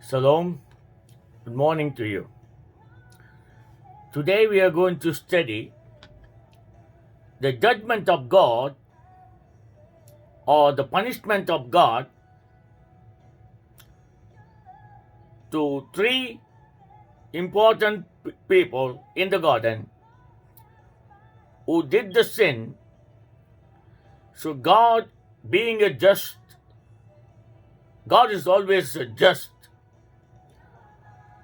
Shalom, good morning to you. Today we are going to study the judgment of God or the punishment of God to three important people in the garden who did the sin. So God, being a just, God is always just.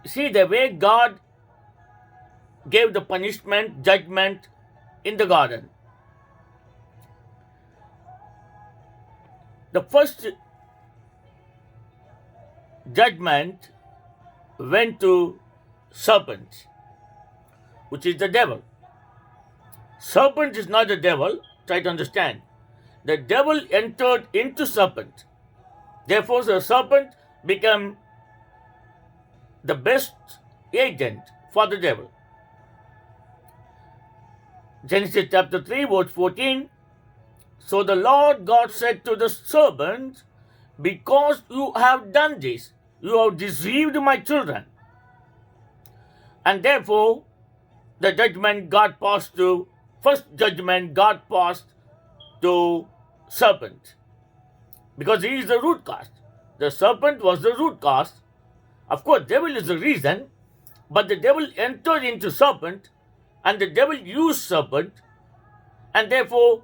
See, the way God gave the punishment, judgment in the garden. The first judgment went to serpent, which is the devil. Serpent is not the devil, try to understand. The devil entered into serpent. Therefore, the serpent became the best agent for the devil. Genesis chapter 3, verse 14. So the Lord God said to the serpent, because you have done this, you have deceived my children. And therefore, the judgment God passed to, first judgment God passed to serpent. Because he is the root cause. The serpent was the root cause. Of course, devil is the reason, but the devil entered into serpent, and the devil used serpent, and therefore,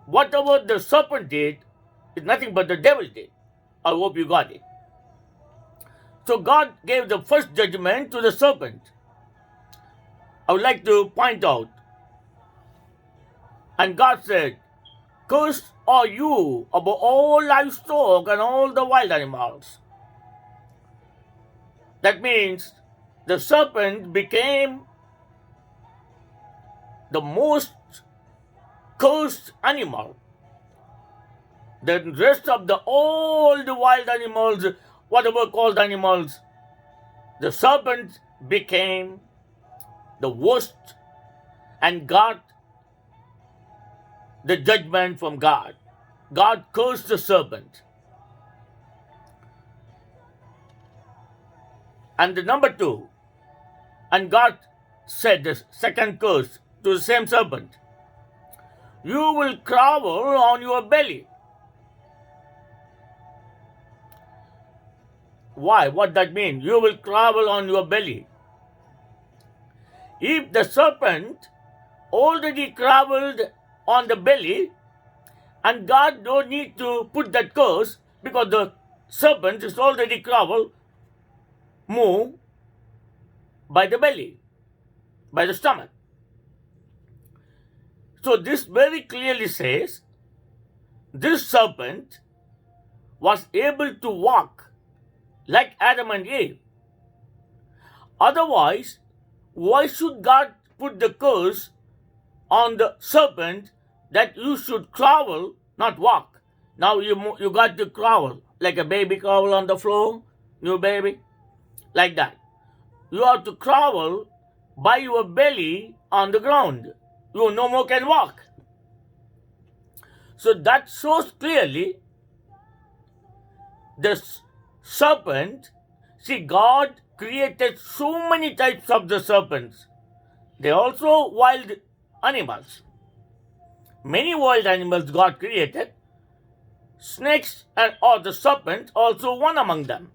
whatever the serpent did is nothing but the devil did. I hope you got it. So God gave the first judgment to the serpent. I would like to point out, and God said, cursed are you above all livestock and all the wild animals. That means the serpent became the most cursed animal. The rest of all the wild animals, whatever called animals, the serpent became the worst and got the judgment from God. God cursed the serpent. And the number two, and God said the second curse to the same serpent, you will crawl on your belly. Why? What that mean? You will crawl on your belly. If the serpent already crawled on the belly, and God don't need to put that curse because the serpent is already crawled, move by the belly, by the stomach. So this very clearly says this serpent was able to walk like Adam and Eve. Otherwise, why should God put the curse on the serpent that you should crawl, not walk? Now you got to crawl like a baby crawl on the floor, new baby, like that. You have to crawl by your belly on the ground. You no more can walk. So that shows clearly the serpent. See, God created so many types of the serpents. They are also wild animals. Many wild animals God created. Snakes or the serpent also one among them.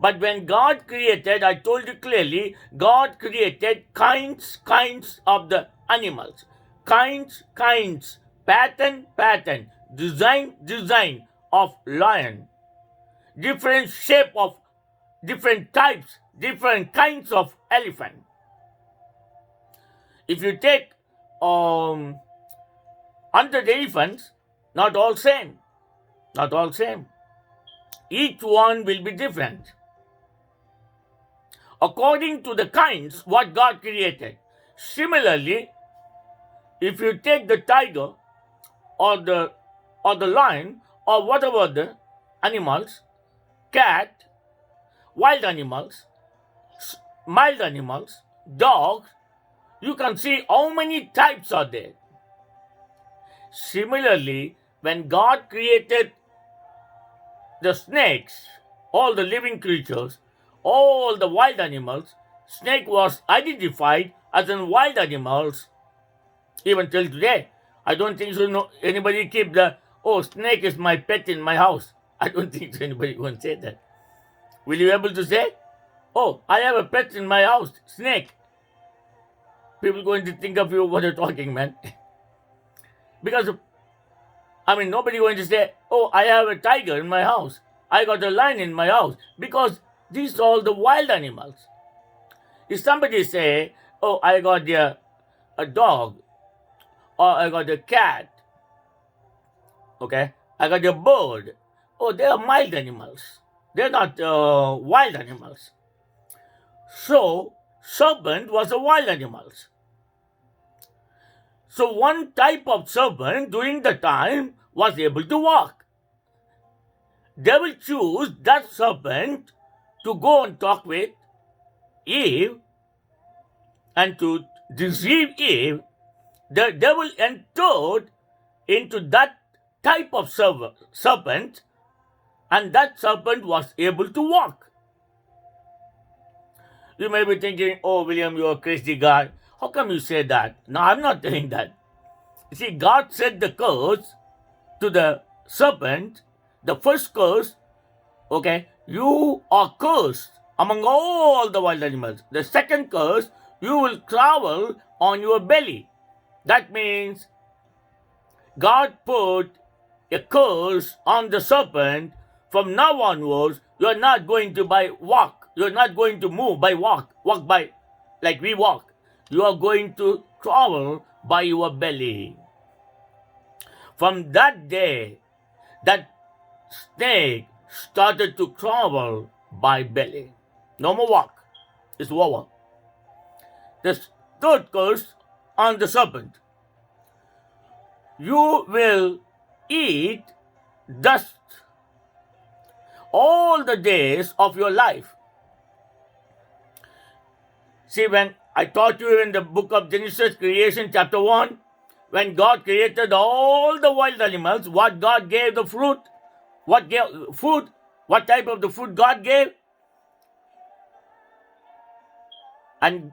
But when God created, I told you clearly, God created kinds of the animals. Kinds, pattern, design of lion. Different shape of, different types, different kinds of elephant. If you take 100 elephants, not all same. Each one will be different according to the kinds what God created. Similarly, if you take the tiger or the lion or whatever the animals, cat, wild animals, mild animals, dogs, you can see how many types are there. Similarly, when God created the snakes all the living creatures, all the wild animals, snake was identified as in wild animals even till today. I don't think so. No, anybody keep the snake is my pet in my house. I don't think so anybody won't say that. Will you be able to say, I have a pet in my house, snake? People going to think of you what you're talking, man. Because nobody going to say, I have a tiger in my house. I got a lion in my house. Because these are all the wild animals. If somebody say, I got a dog, or I got a cat, okay, I got a bird, they are mild animals. They're not wild animals. So, serpent was a wild animal. So, one type of serpent during the time was able to walk. Devil chose that serpent to go and talk with Eve and to deceive Eve. The devil entered into that type of serpent, and that serpent was able to walk. You may be thinking, William, you're a crazy guy. How come you say that? No, I'm not saying that. You see, God said the curse to the serpent, the first curse, you are cursed among all the wild animals. The second curse, you will travel on your belly. That means God put a curse on the serpent. From now onwards, you are not going to walk. You are not going to move by walk by like we walk. You are going to travel by your belly. From that day, that snake started to travel by belly. No more walk. It's over. The third curse on the serpent. You will eat dust all the days of your life. See, when I taught you in the book of Genesis, creation chapter 1, when God created all the wild animals, what God gave the fruit? What gave food? What type of the food God gave? And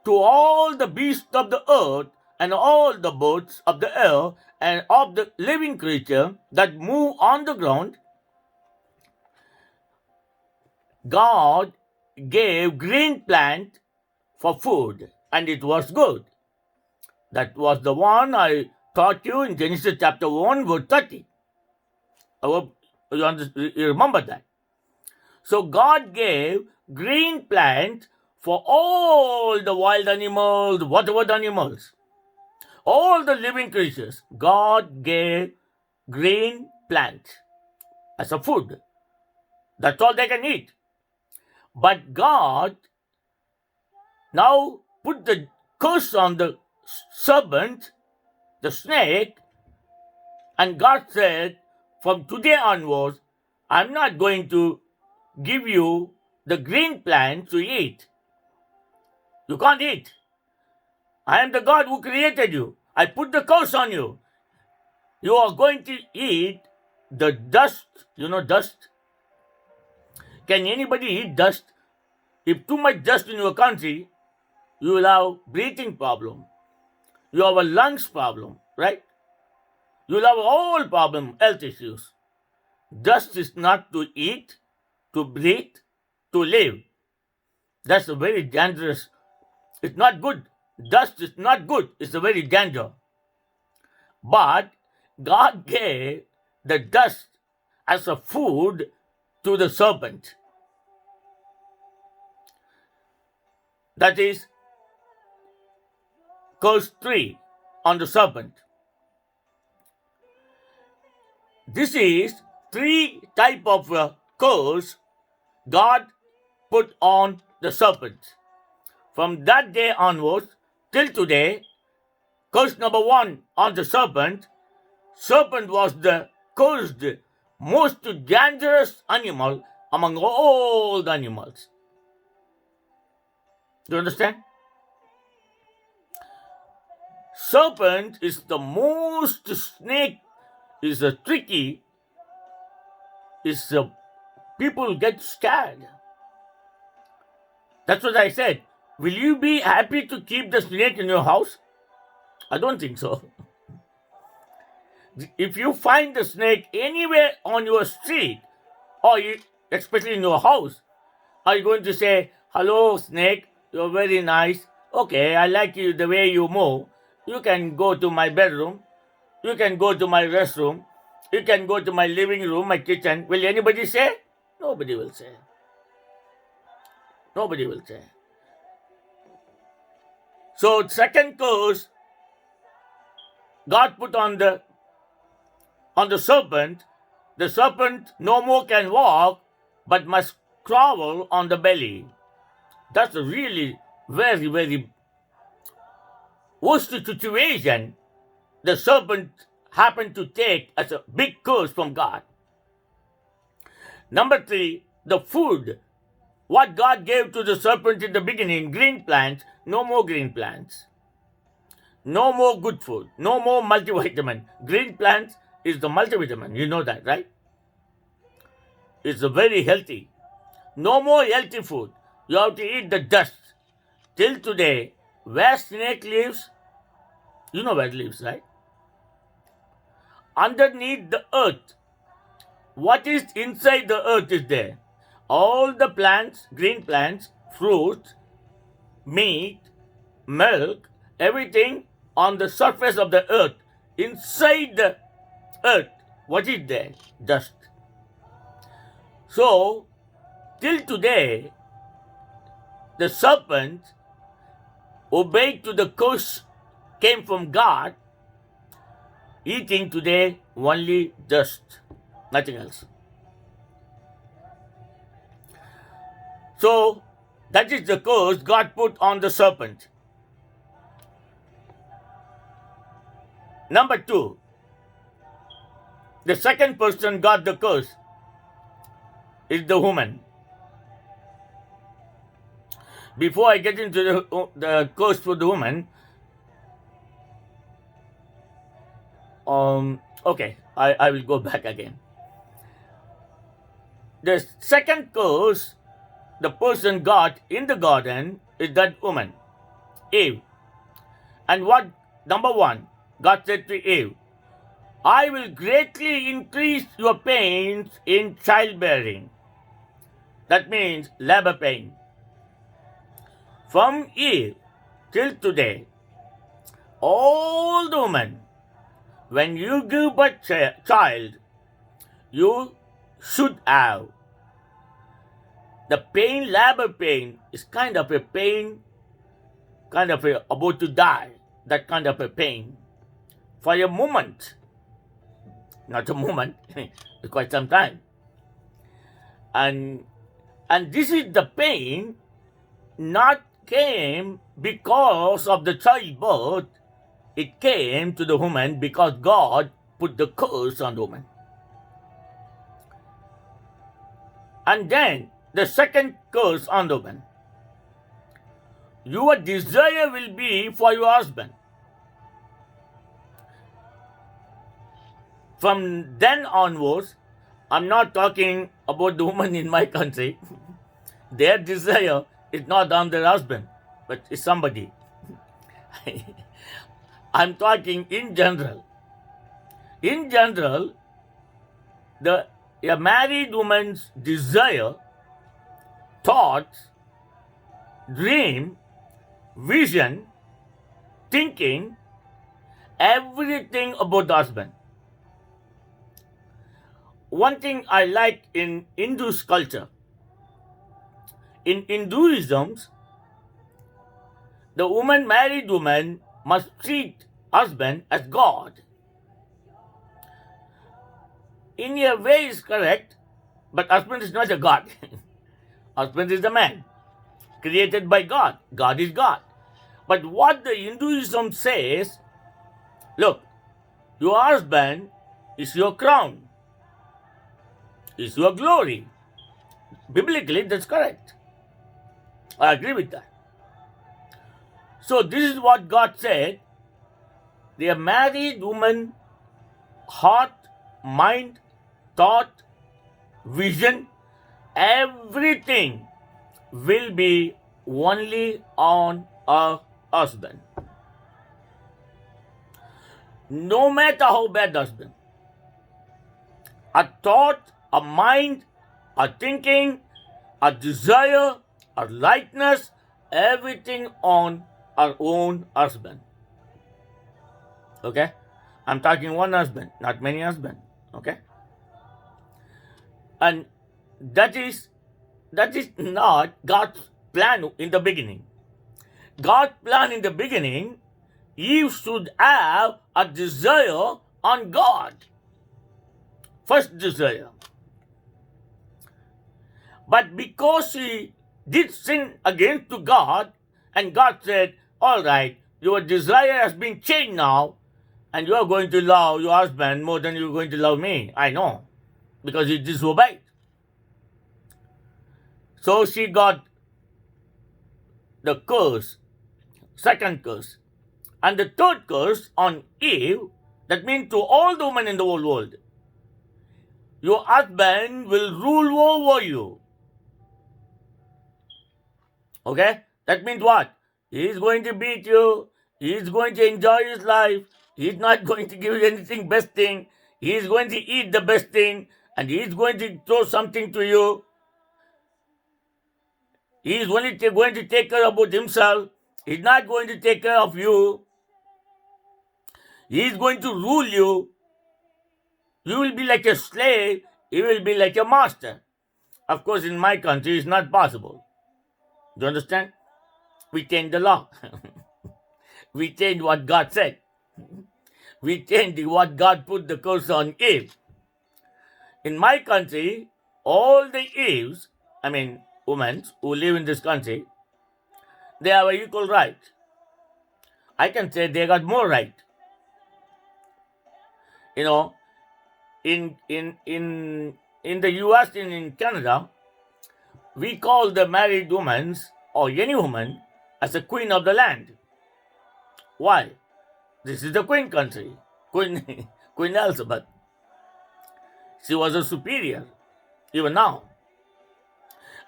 to all the beasts of the earth and all the birds of the air and of the living creature that move on the ground, God gave green plant for food, and it was good. That was the one I taught you in Genesis chapter 1, verse 30. I hope you remember that. So God gave green plant for all the wild animals, whatever the animals, all the living creatures. God gave green plant as a food. That's all they can eat. But God now put the curse on the serpent, the snake, and God said, from today onwards, I'm not going to give you the green plant to eat. You can't eat. I am the God who created you. I put the curse on you. You are going to eat the dust. You know dust? Can anybody eat dust? If too much dust in your country, you will have breathing problem. You have a lungs problem, right? You will have all problem, health issues. Dust is not to eat, to breathe, to live. That's a very dangerous. It's not good. Dust is not good. It's a very danger. But God gave the dust as a food to the serpent. That is curse 3 on the serpent. This is 3 type of curse God put on the serpent. From that day onwards till today, curse number 1 on the serpent. Serpent was the cursed, most dangerous animal among all the animals. Do you understand? Serpent is the most snake, is a tricky, is a people get scared. That's what I said. Will you be happy to keep the snake in your house? I don't think so. If you find the snake anywhere on your street, or especially in your house, are you going to say, "Hello, snake, you're very nice. Okay, I like you the way you move. You can go to my bedroom. You can go to my restroom. You can go to my living room, my kitchen." Will anybody say? Nobody will say. Nobody will say. So, second curse God put on the serpent. The serpent no more can walk, but must crawl on the belly. That's a really very, very worst situation the serpent happened to take as a big curse from God. Number 3, the food. What God gave to the serpent in the beginning, green plants, no more green plants. No more good food. No more multivitamin. Green plants is the multivitamin. You know that, right? It's very healthy. No more healthy food. You have to eat the dust. Till today, where snake lives, you know where it lives, right? Underneath the earth. What is inside the earth is there. All the plants, green plants, fruits, meat, milk, everything on the surface of the earth. Inside the earth, what is there? Dust. So, till today, the serpent obeyed to the curse came from God, eating today only dust, nothing else. So, that is the curse God put on the serpent. Number 2, the second person got the curse is the woman. Before I get into the curse for the woman, okay, I will go back again. The second curse the person got in the garden is that woman, Eve. And what, number 1, God said to Eve, "I will greatly increase your pains in childbearing." That means labor pain. From Eve till today, all the women, when you give birth child, you should have the pain, labor pain is kind of a pain, kind of a about to die, that kind of a pain for a moment, not a moment, quite some time. And this is the pain not came because of the childbirth, it came to the woman because God put the curse on the woman. And then the second curse on the woman, your desire will be for your husband. From then onwards, I'm not talking about the woman in my country. Their desire is not on their husband, but it's somebody. I'm talking in general. In general, a married woman's desire, thoughts, dream, vision, thinking, everything about the husband. One thing I like in Hindu culture, in Hinduism, the married woman must treat husband as God. In a way is correct, but husband is not a God. Husband is the man, created by God. God is God. But what the Hinduism says, look, your husband is your crown, is your glory. Biblically, that's correct. I agree with that. So this is what God said. The married woman, heart, mind, thought, vision, everything will be only on a husband. No matter how bad the husband. A thought, a mind, a thinking, a desire, a likeness, everything on our own husband. Okay? I'm talking one husband, not many husbands. Okay? And that is not God's plan in the beginning. God's plan in the beginning, Eve should have a desire on God. First desire. But because she did sin against to God, and God said, all right, your desire has been changed now, and you are going to love your husband more than you're going to love me. I know, because you disobeyed. So she got the curse, second curse. And the third curse on Eve, that means to all the women in the whole world, your husband will rule over you. Okay? That means what? He is going to beat you. He is going to enjoy his life. He is not going to give you anything best thing. He is going to eat the best thing. And he is going to throw something to you. He is only going to take care about himself. He is not going to take care of you. He is going to rule you. You will be like a slave. He will be like a master. Of course, in my country, it's not possible. Do you understand? We change the law. We change what God said. We change what God put the curse on Eve. In my country, all the Eves, women who live in this country, they have an equal right. I can say they got more right. You know, in the US and in Canada, we call the married women or any woman as a queen of the land. Why? This is the queen country. Queen Elizabeth. She was a superior, even now.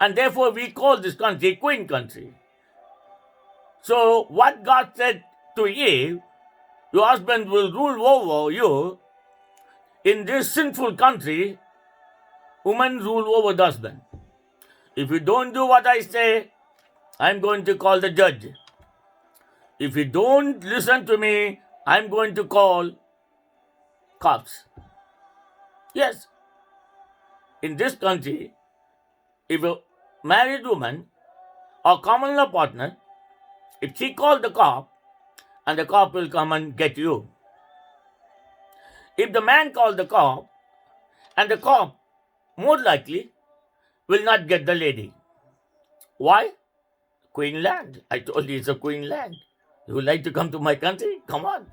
And therefore we call this country queen country. So what God said to Eve, your husband will rule over you. In this sinful country, women rule over the husband. If you don't do what I say, I'm going to call the judge. If you don't listen to me, I'm going to call cops. Yes. In this country, if a married woman or common law partner, if she calls the cop, and the cop will come and get you. If the man calls the cop, and the cop, more likely, will not get the lady. Why? Queen land. I told you it's a queen land. You would like to come to my country? Come on.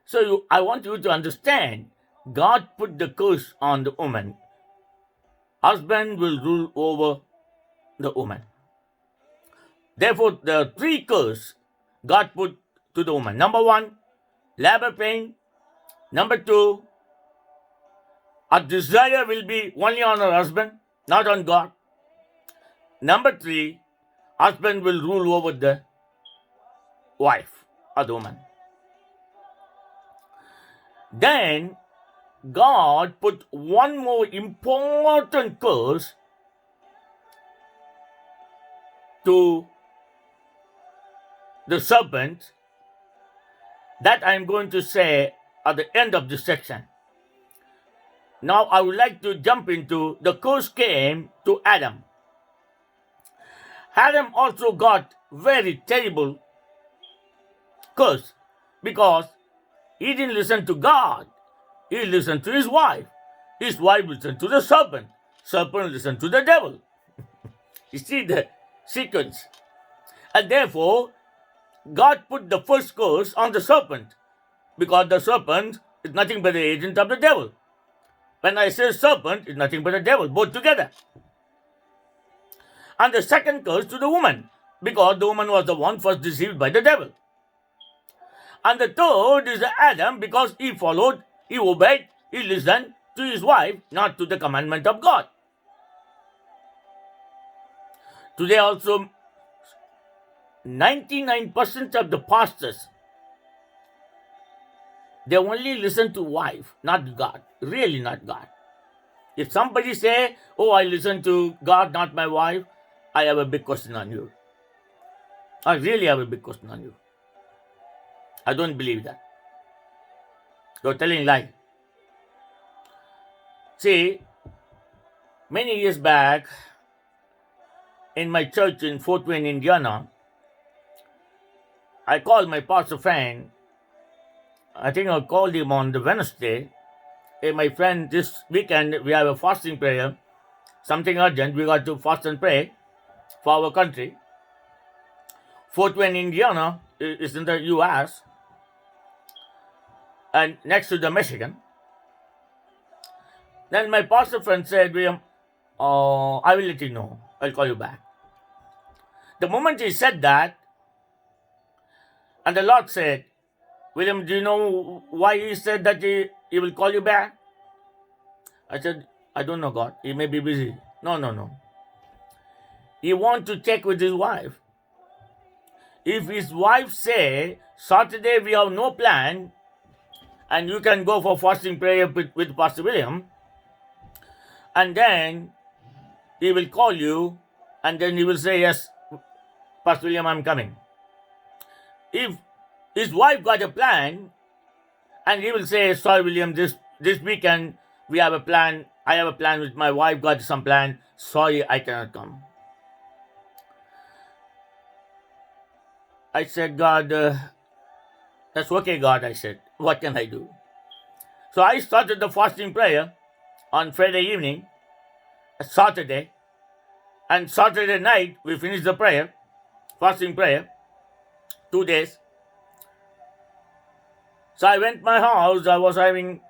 So I want you to understand, God put the curse on the woman. Husband will rule over the woman. Therefore, the three curses God put to the woman. Number one, labor pain. Number two, a desire will be only on her husband, not on God. Number three, husband will rule over the wife or the woman. Then God put one more important curse to the serpent that I am going to say at the end of this section. Now I would like to jump into the curse came to Adam. Adam also got very terrible curse because he didn't listen to God. He listened to his wife. His wife listened to the serpent. Serpent listened to the devil. You see the sequence. And therefore, God put the first curse on the serpent because the serpent is nothing but the agent of the devil. When I say serpent, it's nothing but the devil, both together. And the second curse to the woman because the woman was the one first deceived by the devil. And the third is Adam because he followed, he obeyed, he listened to his wife, not to the commandment of God. Today also, 99% of the pastors, they only listen to wife, not God. Really not God. If somebody say, oh, I listen to God, not my wife, I have a big question on you. I really have a big question on you. I don't believe that. You're telling lie. See, many years back, in my church in Fort Wayne, Indiana, I called my pastor friend. I think I called him on the Wednesday. Hey, my friend, this weekend we have a fasting prayer. Something urgent. We got to fast and pray for our country. Fort Wayne, Indiana is in the U.S. and next to the Michigan. Then my pastor friend said, William, I will let you know. I'll call you back. The moment he said that, and the Lord said, William, do you know why he said that he will call you back? I said, I don't know, God. He may be busy. No. He wants to check with his wife. If his wife say, Saturday we have no plan, and you can go for fasting prayer with Pastor William, and then he will call you, and then he will say, yes, Pastor William, I'm coming. If his wife got a plan, and he will say, sorry, William, this weekend we have a plan. I have a plan with my wife, got some plan. Sorry, I cannot come. I said, God, that's okay, God, I said. What can I do? So I started the fasting prayer on Friday evening, Saturday, and Saturday night we finished the prayer, fasting prayer, 2 days. So I went to my house, I was having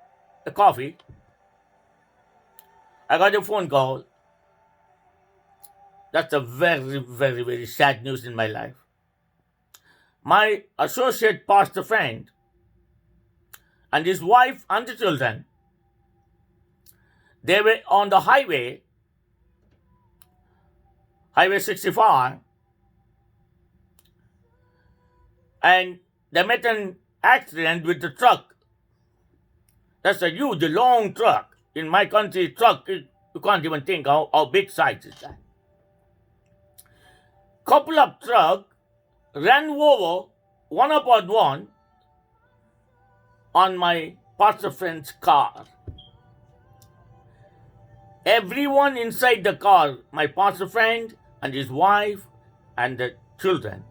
a coffee. I got a phone call. That's a very, very, very sad news in my life. My associate pastor friend and his wife and the children, they were on the highway 65, and they met an accident with the truck. That's a huge, long truck. In my country, truck, you can't even think how big size is that. Couple of trucks ran over one upon one on my pastor friend's car. Everyone inside the car, my pastor friend and his wife and the children.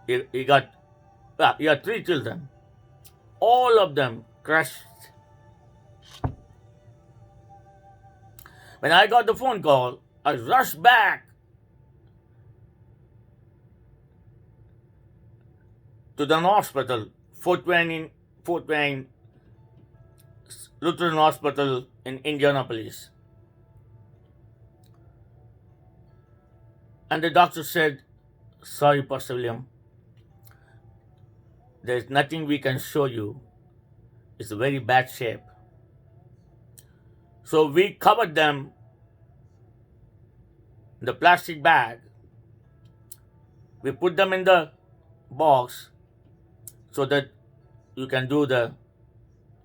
He got 3 children. All of them crushed. When I got the phone call, I rushed back to the hospital, Fort Wayne Lutheran Hospital in Indianapolis. And the doctor said, sorry, Pastor William, there's nothing we can show you. It's a very bad shape. So we covered them in the plastic bag. We put them in the box so that you can do the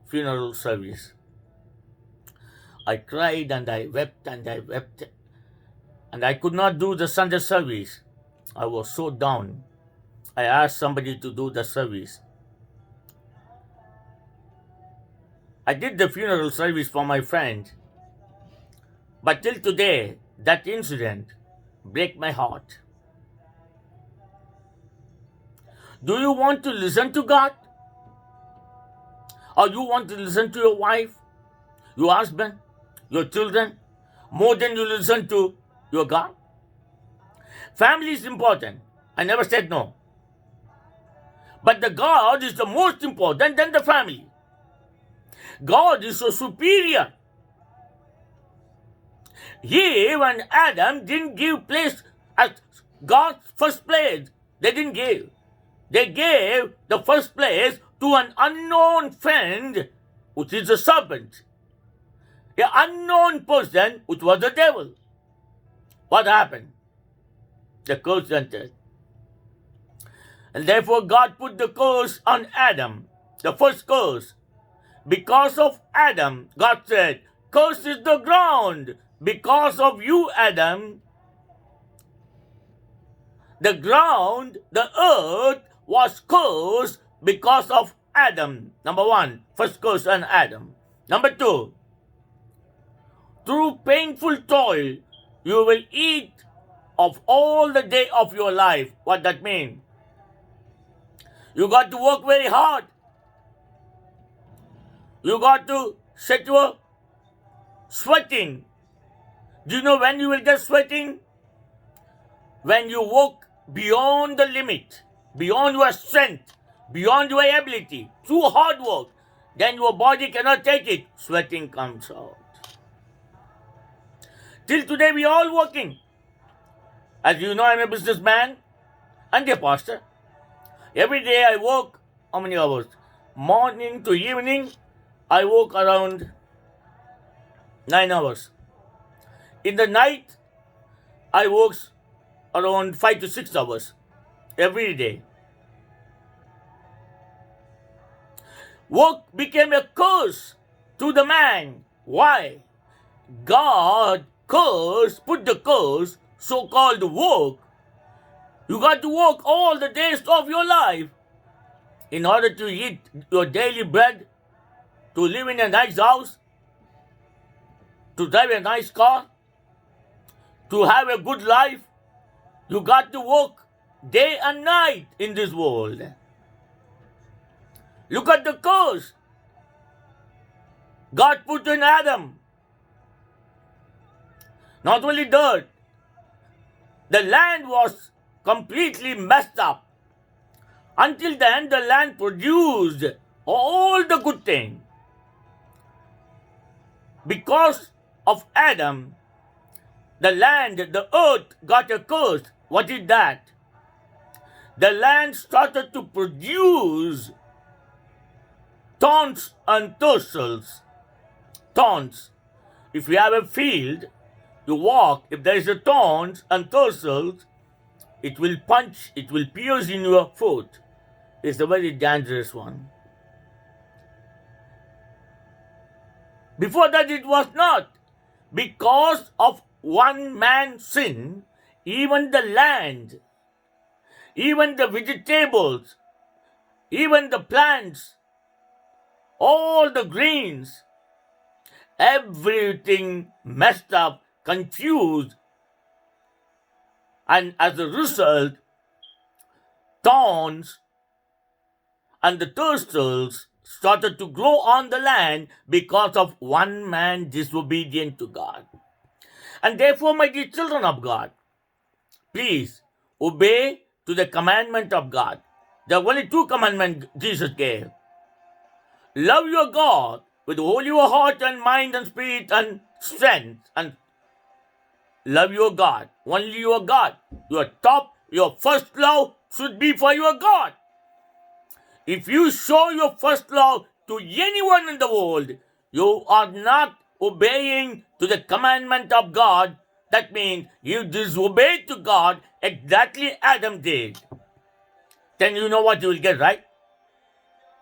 funeral service. I cried and I wept and I wept. And I could not do the Sunday service. I was so down. I asked somebody to do the service. I did the funeral service for my friend. But till today, that incident breaks my heart. Do you want to listen to God? Or you want to listen to your wife, your husband, your children, more than you listen to your God? Family is important. I never said no. But the God is the most important than the family. God is so superior. Eve and Adam didn't give place as God's first place. They didn't give. They gave the first place to an unknown friend, which is the serpent. An unknown person, which was the devil. What happened? the curse entered. And therefore God put the curse on Adam, the first curse. Because of Adam, God said, "Cursed is the ground. Because of you, Adam, the ground, the earth was cursed because of Adam." Number one, first curse on Adam. Number two, through painful toil, you will eat of all the day of your life. What that mean? You got to work very hard. You got to set your sweating. Do you know when you will get sweating? When you work beyond the limit, beyond your strength, beyond your ability, through hard work, then your body cannot take it. Sweating comes out. Till today we are all working. As you know, I'm a businessman and a pastor. Every day I work, how many hours? Morning to evening, I work around 9 hours. In the night, I work around 5 to 6 hours every day. Work became a curse to the man. Why? God put the curse, so-called work. You got to work all the days of your life in order to eat your daily bread, to live in a nice house, to drive a nice car, to have a good life. You got to work day and night in this world. Look at the curse God put in Adam. Not only dirt, the land was completely messed up. Until then, the land produced all the good things. Because of Adam, the land, the earth got a curse. What is that? The land started to produce thorns and thistles. Thorns. If you have a field, you walk, if there is a thorns and thistles, it will punch, it will pierce in your foot. It's a very dangerous one. Before that it was not. Because of one man's sin, even the land, even the vegetables, even the plants, all the greens, everything messed up, confused, and as a result, thorns and the thistles started to grow on the land because of one man disobedient to God. And therefore, my dear children of God, please obey to the commandment of God. There are only two commandments Jesus gave. Love your God with all your heart and mind and spirit and strength, and love your God, only your God. Your first love should be for your God. If you show your first love to anyone in the world, you are not obeying to the commandment of God. That means you disobeyed to God exactly Adam did. Then you know what you will get, right?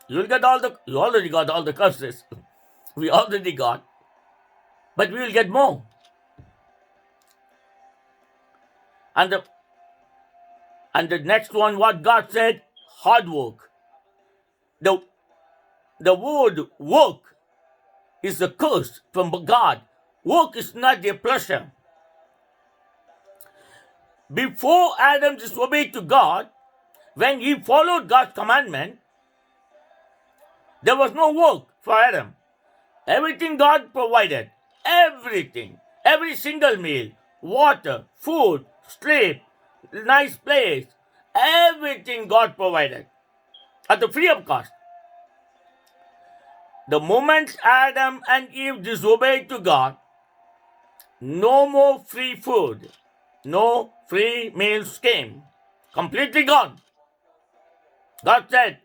You already got all the curses. We already got. But we will get more. And the next one, what God said, hard work. The word work is a curse from God. Work is not a pleasure. Before Adam disobeyed to God, when he followed God's commandment, there was no work for Adam. Everything God provided. Everything. Every single meal. Water, food, sleep, nice place. Everything God provided. At the free of cost. The moment Adam and Eve disobeyed to God, no more free food. No free meals came. Completely gone. God said,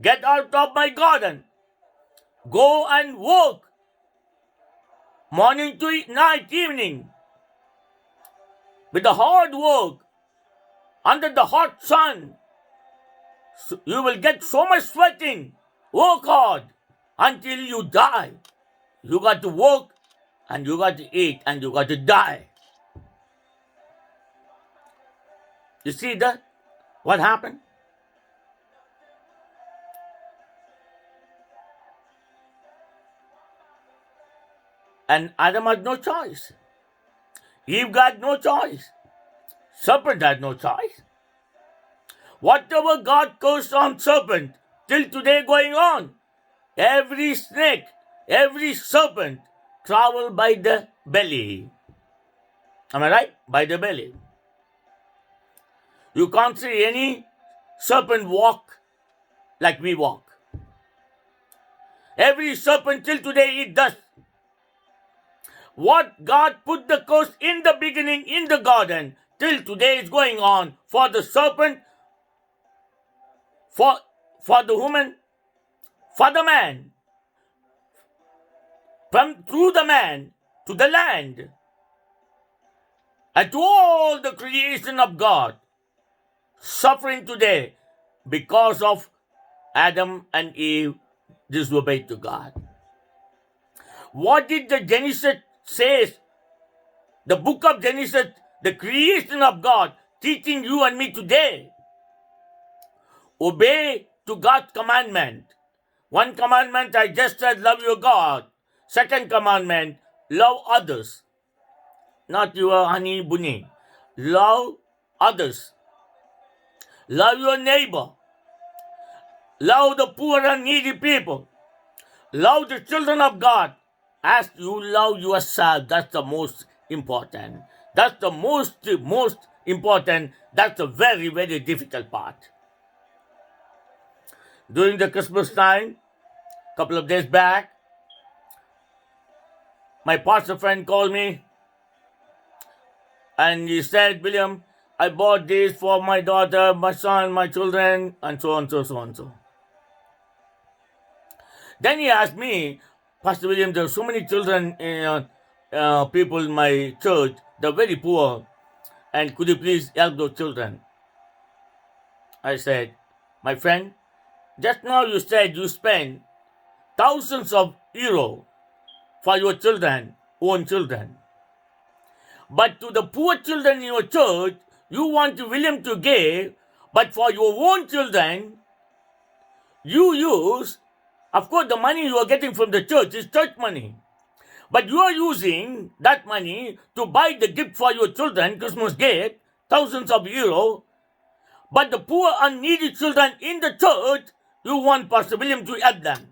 get out of my garden. Go and work. Morning to night, evening. With the hard work. under the hot sun. You will get so much sweating. Work hard until you die. You got to work and you got to eat and you got to die. You see that? What happened? And Adam had no choice. Eve got no choice. Serpent had no choice. Whatever God cursed on serpent, till today going on. Every snake, every serpent travel by the belly. Am I right? By the belly. You can't see any serpent walk like we walk. Every serpent till today eat dust. What God put the curse in the beginning in the garden till today is going on for the serpent, for the woman, for the man, through the man to the land, and to all the creation of God, suffering today because of Adam and Eve disobeyed to God. What did the Genesis says? The book of Genesis, the creation of God, teaching you and me today. Obey to God's commandment. One commandment I just said, love your God. Second commandment, love others. Not your honey bunny. Love others. Love your neighbor. Love the poor and needy people. Love the children of God as you love yourself. That's the most important. That's the most important. That's the very, very difficult part. During the Christmas time, a couple of days back, my pastor friend called me and he said, William, I bought this for my daughter, my son, my children, and so on, so on, so. Then he asked me, Pastor William, there are so many children, people in my church, they're very poor, and could you please help those children? I said, my friend, just now you said you spend thousands of euros for your children, own children. But to the poor children in your church, you want William to give, but for your own children, you use, of course, the money you are getting from the church is church money. But you are using that money to buy the gift for your children, Christmas gift, thousands of euros. But the poor and needy children in the church, you want Pastor William to help them.